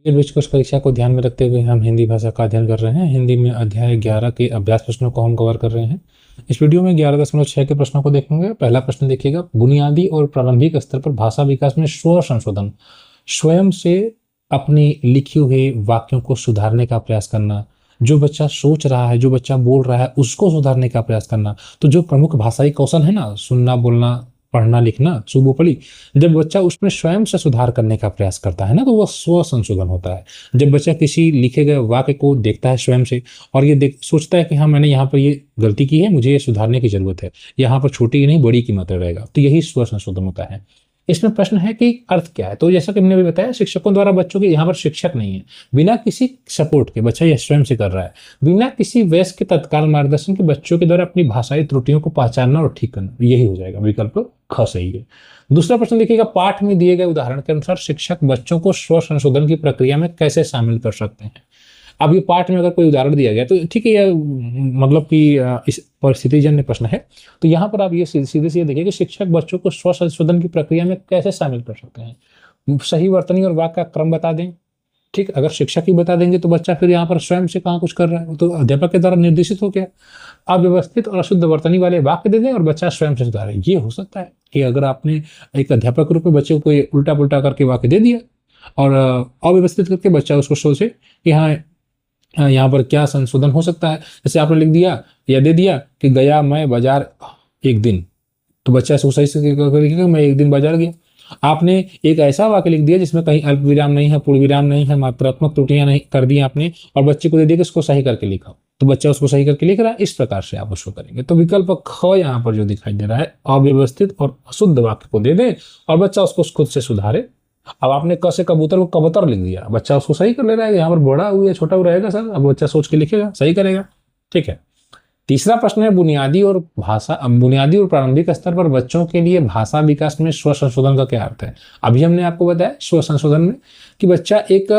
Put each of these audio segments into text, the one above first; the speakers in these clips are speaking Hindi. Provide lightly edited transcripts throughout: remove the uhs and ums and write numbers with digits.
ये विश्व परीक्षा को ध्यान में रखते हुए हम हिंदी भाषा का अध्ययन कर रहे हैं। हिंदी में अध्याय 11 के अभ्यास प्रश्नों को हम कवर कर रहे हैं। इस वीडियो में 11.6 के प्रश्नों को देखेंगे। पहला प्रश्न देखिएगा, बुनियादी और प्रारंभिक स्तर पर भाषा विकास में स्व संशोधन, स्वयं से अपनी लिखी हुई वाक्यों को सुधारने का प्रयास करना। जो बच्चा सोच रहा है, जो बच्चा बोल रहा है, उसको सुधारने का प्रयास करना। तो जो प्रमुख भाषाई कौशल है ना, सुनना, बोलना, पढ़ना, लिखना, सुबोपली, जब बच्चा उसमें स्वयं से सुधार करने का प्रयास करता है ना, तो वह स्व संशोधन होता है। जब बच्चा किसी लिखे गए वाक्य को देखता है स्वयं से और ये सोचता है कि हाँ, मैंने यहाँ पर ये गलती की है, मुझे ये सुधारने की जरूरत है, यहाँ पर छोटी की नहीं बड़ी की मात्रा रहेगा, तो यही स्व संशोधन होता है। इसमें प्रश्न है कि अर्थ क्या है। तो जैसा कि हमने भी बताया, शिक्षकों द्वारा बच्चों के, यहाँ पर शिक्षक नहीं है, बिना किसी सपोर्ट के बच्चा यह स्वयं से कर रहा है, बिना किसी वयस्क के तत्काल मार्गदर्शन के बच्चों के द्वारा अपनी भाषाई त्रुटियों को पहचानना और ठीक करना, यही हो जाएगा। विकल्प ख सही है। दूसरा प्रश्न देखिएगा, पाठ में दिए गए उदाहरण के अनुसार शिक्षक बच्चों को स्व संशोधन की प्रक्रिया में कैसे शामिल कर सकते हैं। अब ये पाठ में अगर कोई उदाहरण दिया गया तो ठीक है, यह मतलब कि इस परिस्थितिजन्य प्रश्न है। तो यहाँ पर आप ये सीधे से देखिए कि शिक्षक बच्चों को स्व संशोधन की प्रक्रिया में कैसे शामिल कर सकते हैं। सही वर्तनी और वाक्य का क्रम बता दें। ठीक, अगर शिक्षक ही बता देंगे तो बच्चा फिर यहाँ पर स्वयं से कहाँ कुछ कर रहा है, तो अध्यापक के द्वारा निर्देशित हो गया। अव्यवस्थित और अशुद्ध वर्तनी वाले वाक्य दे दें और बच्चा स्वयं से सुधारे। ये हो सकता है कि अगर आपने एक अध्यापक के रूप में बच्चे को उल्टा पुल्टा करके वाक्य दे दिया और अव्यवस्थित करके बच्चा उसको सोचे कि हाँ, यहाँ पर क्या संशोधन हो सकता है। जैसे आपने लिख दिया या दे दिया कि गया मैं बाजार एक दिन, तो बच्चा इसको सही से लिखेगा मैं एक दिन बाजार गया। आपने एक ऐसा वाक्य लिख दिया जिसमें कहीं अल्प विराम नहीं है, पूर्ण विराम नहीं है, मात्रात्मक त्रुटियां नहीं कर दी आपने और बच्चे को दे दिया कि इसको सही करके लिखा, तो बच्चा उसको सही करके लिख रहा है। इस प्रकार से आप उसको करेंगे। तो विकल्प ख यहाँ पर जो दिखाई दे रहा है, अव्यवस्थित और अशुद्ध वाक्य को दे दे और बच्चा उसको खुद से सुधारे। अब आपने क से कबूतर को कबूतर लिख दिया, बच्चा उसको सही कर ले रहा है। यहाँ पर बड़ा हुआ या छोटा हुआ रहेगा सर, अब बच्चा सोच के लिखेगा, सही करेगा। ठीक है। तीसरा प्रश्न है, बुनियादी और प्रारंभिक स्तर पर बच्चों के लिए भाषा विकास में स्व संशोधन का क्या अर्थ है। अभी हमने आपको बताया स्व संशोधन में कि बच्चा एक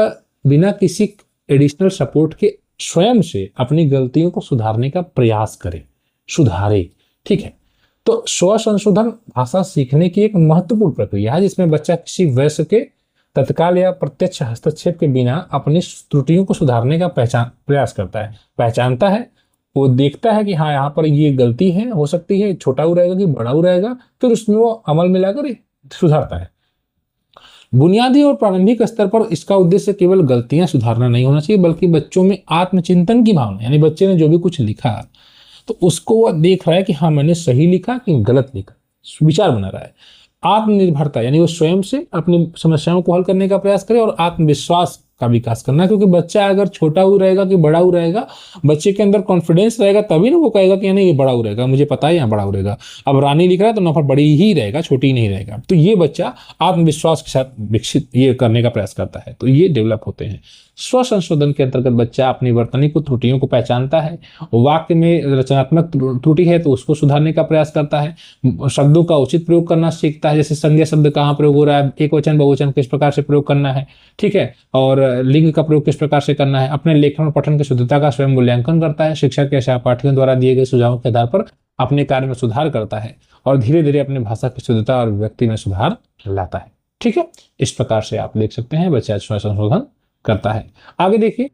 बिना किसी एडिशनल सपोर्ट के स्वयं से अपनी गलतियों को सुधारने का प्रयास करे, सुधारे। ठीक है। तो स्व संशोधन भाषा सीखने की एक महत्वपूर्ण प्रक्रिया है जिसमें बच्चा किसी वयस्क के तत्काल या प्रत्यक्ष हस्तक्षेप के बिना अपनी त्रुटियों को सुधारने का प्रयास करता है, पहचानता है, वो देखता है कि हाँ, यहाँ पर ये गलती है, हो सकती है, छोटा हो रहेगा कि बड़ा हो रहेगा, फिर उसमें वो अमल में लाकर सुधारता है। बुनियादी और प्रारंभिक स्तर पर इसका उद्देश्य केवल गलतियां सुधारना नहीं होना चाहिए, बल्कि बच्चों में आत्मचिंतन की भावना, यानी बच्चे ने जो भी कुछ लिखा तो उसको वह देख रहा है कि हाँ, मैंने सही लिखा कि गलत लिखा, विचार बना रहा है। आत्मनिर्भरता, यानी वो स्वयं से अपनी समस्याओं को हल करने का प्रयास करे और आत्मविश्वास का विकास करना, क्योंकि बच्चा अगर छोटा हो रहेगा कि बड़ा हो रहेगा, बच्चे के अंदर कॉन्फिडेंस रहेगा तभी ना वो कहेगा कि नहीं, ये बड़ा हो रहेगा, मुझे पता है यहाँ बड़ा हो रहेगा। अब रानी लिख रहा है तो नफर बड़ी ही रहेगा, छोटी ही नहीं रहेगा। तो ये बच्चा आत्मविश्वास के साथ विकसित ये करने का प्रयास करता है, तो ये डेवलप होते हैं। स्व संशोधन के अंतर्गत बच्चा अपनी वर्तनी को त्रुटियों को पहचानता है, वाक्य में रचनात्मक त्रुटि है तो उसको सुधारने का प्रयास करता है, शब्दों का उचित प्रयोग करना सीखता है, जैसे संज्ञा शब्द कहाँ प्रयोग हो रहा है, एक वचन बहुवचन किस प्रकार से प्रयोग करना है। ठीक है। और लिंग का प्रयोग किस प्रकार से करना है। अपने लेखन और पठन की शुद्धता का स्वयं मूल्यांकन करता है, शिक्षक या सहपाठियों द्वारा दिए गए सुझावों के आधार पर अपने कार्य में सुधार करता है और धीरे धीरे अपनी भाषा की शुद्धता और व्यक्ति में सुधार लाता है। ठीक है। इस प्रकार से आप देख सकते हैं बच्चा स्व संशोधन करता है। आगे देखिए,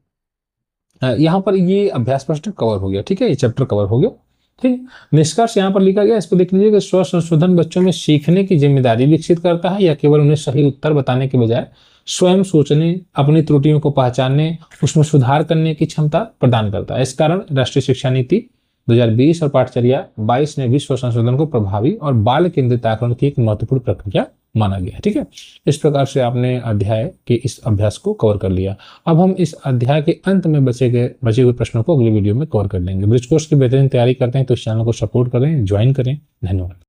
यहाँ पर ये अभ्यास प्रश्न कवर हो गया। ठीक है, ये चैप्टर कवर हो गया। ठीक, निष्कर्ष यहाँ पर लिखा गया, इसको देख लीजिए कि स्व संशोधन बच्चों में सीखने की जिम्मेदारी विकसित करता है या केवल उन्हें सही उत्तर बताने के बजाय स्वयं सोचने, अपनी त्रुटियों को पहचानने, उसमें सुधार करने की क्षमता प्रदान करता है। इस कारण राष्ट्रीय शिक्षा नीति 2020 और पाठचर्या 22 में भी स्व संशोधन को प्रभावी और बाल केंद्रित आकलन की एक महत्वपूर्ण प्रक्रिया माना गया है। ठीक है। इस प्रकार से आपने अध्याय के इस अभ्यास को कवर कर लिया। अब हम इस अध्याय के अंत में बचे हुए प्रश्नों को अगले वीडियो में कवर कर लेंगे। ब्रिज कोर्स की बेहतरीन तैयारी करते हैं तो इस चैनल को सपोर्ट करें, ज्वाइन करें। धन्यवाद।